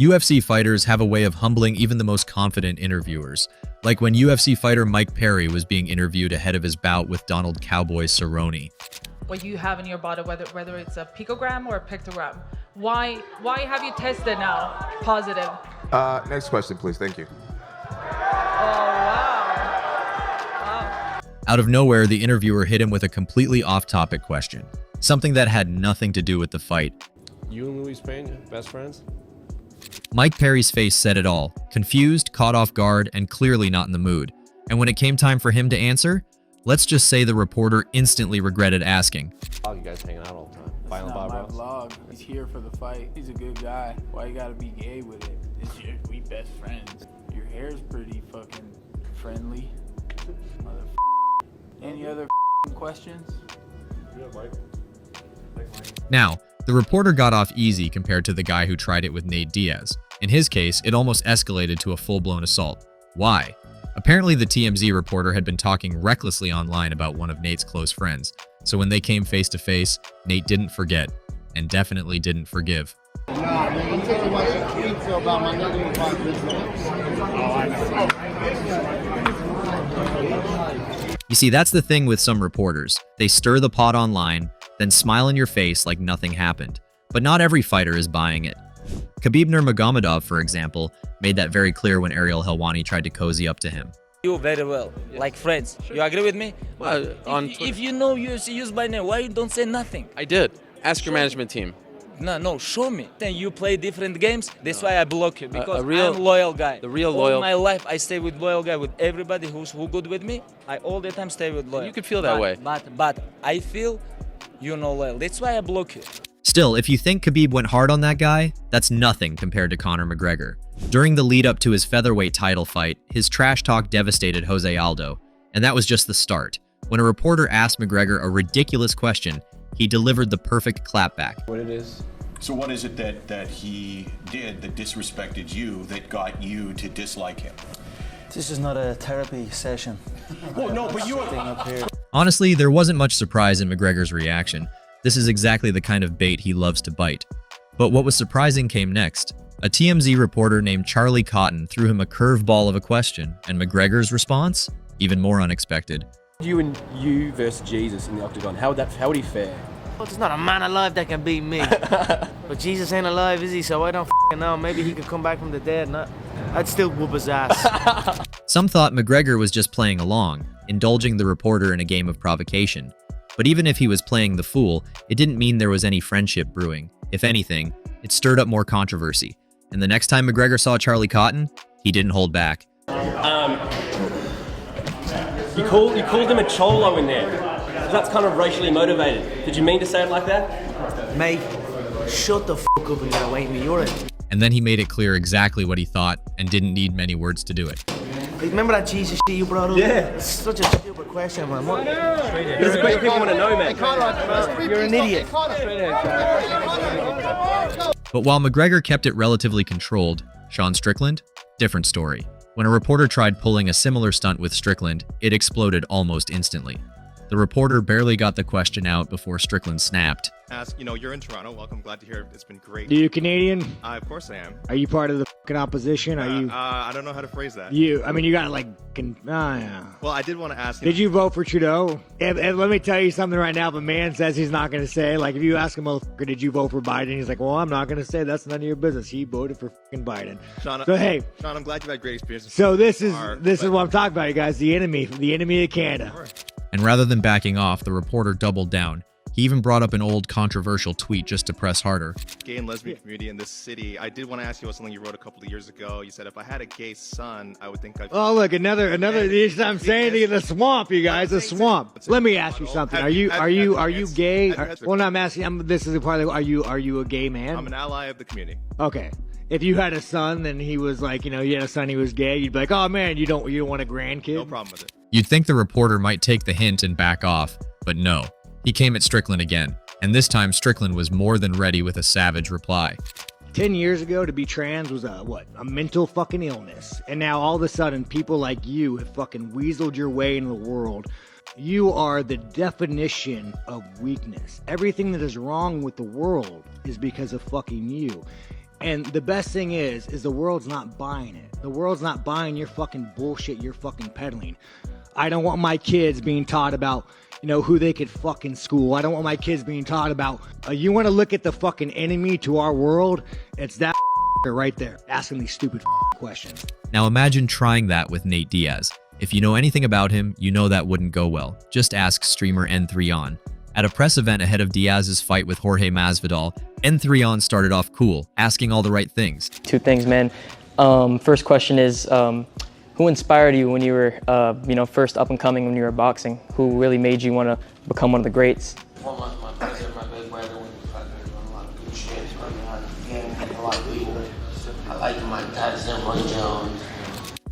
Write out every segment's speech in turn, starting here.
UFC fighters have a way of humbling even the most confident interviewers, like when UFC fighter Mike Perry was being interviewed ahead of his bout with Donald Cowboy Cerrone. What you have in your body, whether it's a picogram or a pictogram, why have you tested now positive? Next question, please. Thank you. Oh, wow. Out of nowhere, the interviewer hit him with a completely off-topic question, something that had nothing to do with the fight. You and Luis Pena, best friends? Mike Perry's face said it all, confused, caught off guard, and clearly not in the mood. And when it came time for him to answer, let's just say the reporter instantly regretted asking. Oh, you guys hanging out all the time. It's Violent not my Bob Ross? vlog. He's here for the fight. He's a good guy. Why you gotta be gay with it? We best friends. Your hair's pretty fucking friendly. Any other questions? Yeah, Mike. Now, the reporter got off easy compared to the guy who tried it with Nate Diaz. In his case, it almost escalated to a full-blown assault. Why? Apparently, the TMZ reporter had been talking recklessly online about one of Nate's close friends. So when they came face to face, Nate didn't forget, and definitely didn't forgive. Nah, man, you take away pizza about my negative vibes. You see, that's the thing with some reporters. They stir the pot online, then smile in your face like nothing happened. But not every fighter is buying it. Khabib Nurmagomedov, for example, made that very clear when Ariel Helwani tried to cozy up to him. You very well, like friends. You agree with me? Well, if you know UFC use by name, why you don't say nothing? I did. Ask your management team. No, show me. Then you play different games. That's why I block you, because A real- I'm loyal guy. the real All loyal- my life I stay with loyal guy. With everybody who good with me, I all the time stay with loyal. You could feel that way. But I feel you're not loyal. That's why I block you. Still, if you think Khabib went hard on that guy, that's nothing compared to Conor McGregor. During the lead up to his featherweight title fight, his trash talk devastated Jose Aldo, and that was just the start. When a reporter asked McGregor a ridiculous question, he delivered the perfect clapback. What it is? So what is it that he did that disrespected you that got you to dislike him? This is not a therapy session. Well, no, but you Thing up here. Honestly, there wasn't much surprise in McGregor's reaction. This is exactly the kind of bait he loves to bite. But what was surprising came next. A TMZ reporter named Charlie Cotton threw him a curveball of a question, and McGregor's response? Even more unexpected. You versus Jesus in the octagon. How would he fare? Well, there's not a man alive that can beat me. But Jesus ain't alive, is he? So I don't know. Maybe he could come back from the dead. And I'd still whoop his ass. Some thought McGregor was just playing along, indulging the reporter in a game of provocation. But even if he was playing the fool, it didn't mean there was any friendship brewing. If anything, it stirred up more controversy. And the next time McGregor saw Charlie Cotton, he didn't hold back. You called him a cholo in there. That's kind of racially motivated. Did you mean to say it like that? Mate, shut the fuck up and get away from me. You're it. And then he made it clear exactly what he thought and didn't need many words to do it. Remember that Jesus shit you brought up? Yeah. It's such a stupid question, man. What? There's a question people want to know, man. You're an idiot. But while McGregor kept it relatively controlled, Sean Strickland? Different story. When a reporter tried pulling a similar stunt with Strickland, it exploded almost instantly. The reporter barely got the question out before Strickland snapped. You're in Toronto. Welcome. Glad to hear it. It's been great. Are you Canadian? Of course I am. Are you part of the fucking opposition? Are you? I don't know how to phrase that. You got like. Yeah. Well, I did want to ask. Did you vote for Trudeau? And let me tell you something right now. If a man says he's not going to say, like, if you ask him, motherfucker, did you vote for Biden? He's like, well, I'm not going to say. That's none of your business. He voted for fucking Biden. Sean, so hey, Sean, I'm glad you've had great experiences. So this is what I'm talking about, you guys. The enemy of Canada. And rather than backing off, the reporter doubled down. He even brought up an old controversial tweet just to press harder. Gay and lesbian community in this city. I did want to ask you about something you wrote a couple of years ago. You said if I had a gay son, I would think I'd... Oh, look, another. I'm saying to you, the swamp, you guys, the swamp. Let me ask you something. Are you gay? Well, no, I'm asking. This is a part of. Are you a gay man? I'm an ally of the community. Okay. If you had a son and he was like, you had a son, he was gay, you'd be like, oh man, you don't want a grandkid? No problem with it. You'd think the reporter might take the hint and back off, but no. He came at Strickland again, and this time Strickland was more than ready with a savage reply. 10 years ago, to be trans was a mental fucking illness. And now all of a sudden, people like you have fucking weaseled your way into the world. You are the definition of weakness. Everything that is wrong with the world is because of fucking you. And the best thing is the world's not buying it. The world's not buying your fucking bullshit you're fucking peddling. I don't want my kids being taught about, who they could fucking school. I don't want my kids being taught about, you want to look at the fucking enemy to our world? It's that right there, asking these stupid questions. Now imagine trying that with Nate Diaz. If you know anything about him, you know that wouldn't go well. Just ask streamer N3on. At a press event ahead of Diaz's fight with Jorge Masvidal, N3on started off cool, asking all the right things. Two things, man. First question is, who inspired you when you were, first up and coming when you were boxing? Who really made you want to become one of the greats? Well, my cousin, my big brother, when a lot of good shit, a lot of people. I like Mike Tyson, Roy Jones.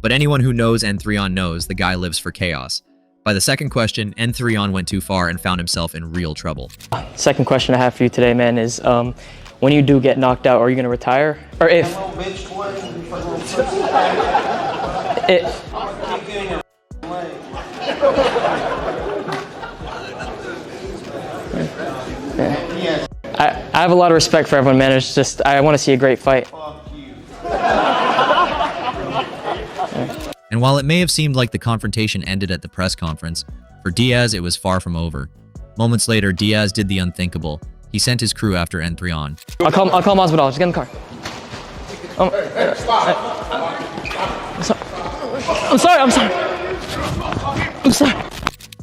But anyone who knows N3on knows the guy lives for chaos. By the second question, N3on went too far and found himself in real trouble. Second question I have for you today, man, is when you do get knocked out, are you going to retire? Or if... I have a lot of respect for everyone, man. It's just, I want to see a great fight. And while it may have seemed like the confrontation ended at the press conference, for Diaz it was far from over. Moments later, Diaz did the unthinkable. He sent his crew after N3on. I'll call Masvidal. Just get in the car. I'm sorry.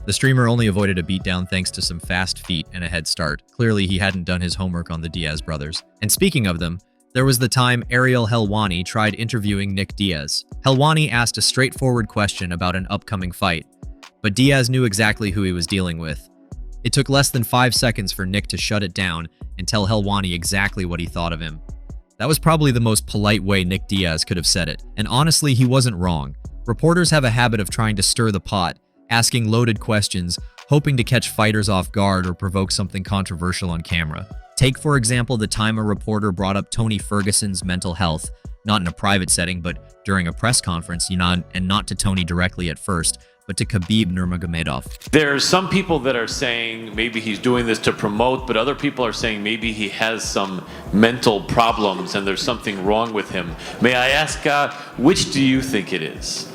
The streamer only avoided a beatdown thanks to some fast feet and a head start. Clearly, he hadn't done his homework on the Diaz brothers. And speaking of them, there was the time Ariel Helwani tried interviewing Nick Diaz. Helwani asked a straightforward question about an upcoming fight, but Diaz knew exactly who he was dealing with. It took less than 5 seconds for Nick to shut it down and tell Helwani exactly what he thought of him. That was probably the most polite way Nick Diaz could have said it, and honestly, he wasn't wrong. Reporters have a habit of trying to stir the pot, asking loaded questions, hoping to catch fighters off guard or provoke something controversial on camera. Take, for example, the time a reporter brought up Tony Ferguson's mental health, not in a private setting, but during a press conference, and not to Tony directly at first, but to Khabib Nurmagomedov. There's some people that are saying maybe he's doing this to promote, but other people are saying maybe he has some mental problems and there's something wrong with him. May I ask, which do you think it is?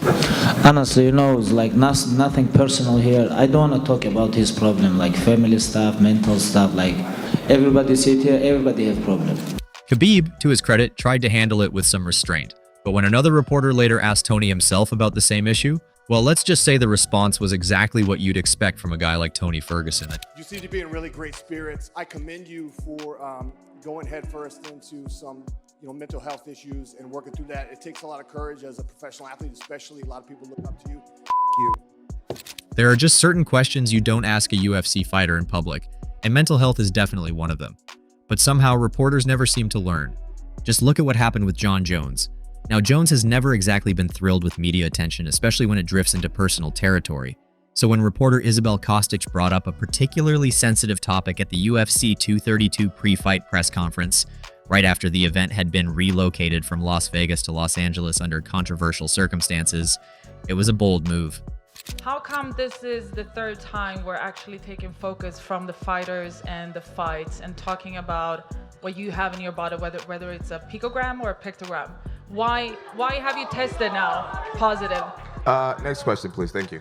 Honestly, it's like nothing personal here. I don't want to talk about his problem, like family stuff, mental stuff, like everybody sit here, everybody have problem. Khabib, to his credit, tried to handle it with some restraint. But when another reporter later asked Tony himself about the same issue, well, let's just say the response was exactly what you'd expect from a guy like Tony Ferguson. You seem to be in really great spirits. I commend you for going headfirst into some mental health issues and working through that. It takes a lot of courage as a professional athlete, especially. A lot of people look up to you. You. There are just certain questions you don't ask a UFC fighter in public, and mental health is definitely one of them. But somehow, reporters never seem to learn. Just look at what happened with Jon Jones. Now, Jones has never exactly been thrilled with media attention, especially when it drifts into personal territory. So when reporter Isabel Kostic brought up a particularly sensitive topic at the UFC 232 pre-fight press conference, right after the event had been relocated from Las Vegas to Los Angeles under controversial circumstances, it was a bold move. How come this is the third time we're actually taking focus from the fighters and the fights and talking about what you have in your body, whether it's a picogram or a pictogram? Why have you tested now positive? Next question, please. Thank you.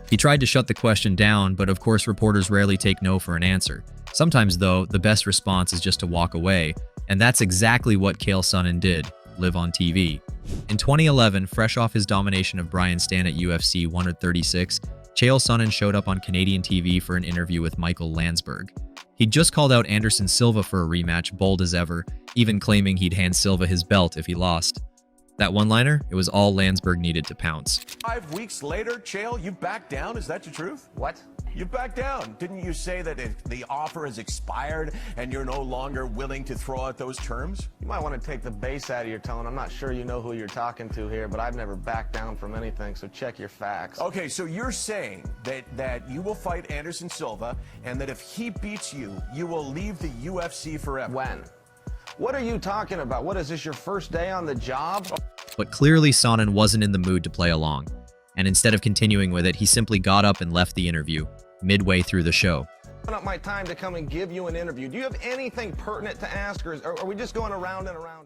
He tried to shut the question down, but of course reporters rarely take no for an answer. Sometimes, though, the best response is just to walk away, and that's exactly what Chael Sonnen did, live on TV. In 2011, fresh off his domination of Brian Stann at UFC 136, Chael Sonnen showed up on Canadian TV for an interview with Michael Landsberg. He'd just called out Anderson Silva for a rematch, bold as ever, even claiming he'd hand Silva his belt if he lost. That one-liner, it was all Landsberg needed to pounce. 5 weeks later, Chael, you backed down? Is that the truth? What? You backed down. Didn't you say that the offer has expired and you're no longer willing to throw out those terms? You might want to take the bass out of your tone. I'm not sure you know who you're talking to here, but I've never backed down from anything, so check your facts. Okay, so you're saying that you will fight Anderson Silva and that if he beats you, you will leave the UFC forever. When? What are you talking about? What is this, your first day on the job? But clearly Sonnen wasn't in the mood to play along, and instead of continuing with it, he simply got up and left the interview, midway through the show. Not my time to come and give you an interview. Do you have anything pertinent to ask, or are we just going around and around?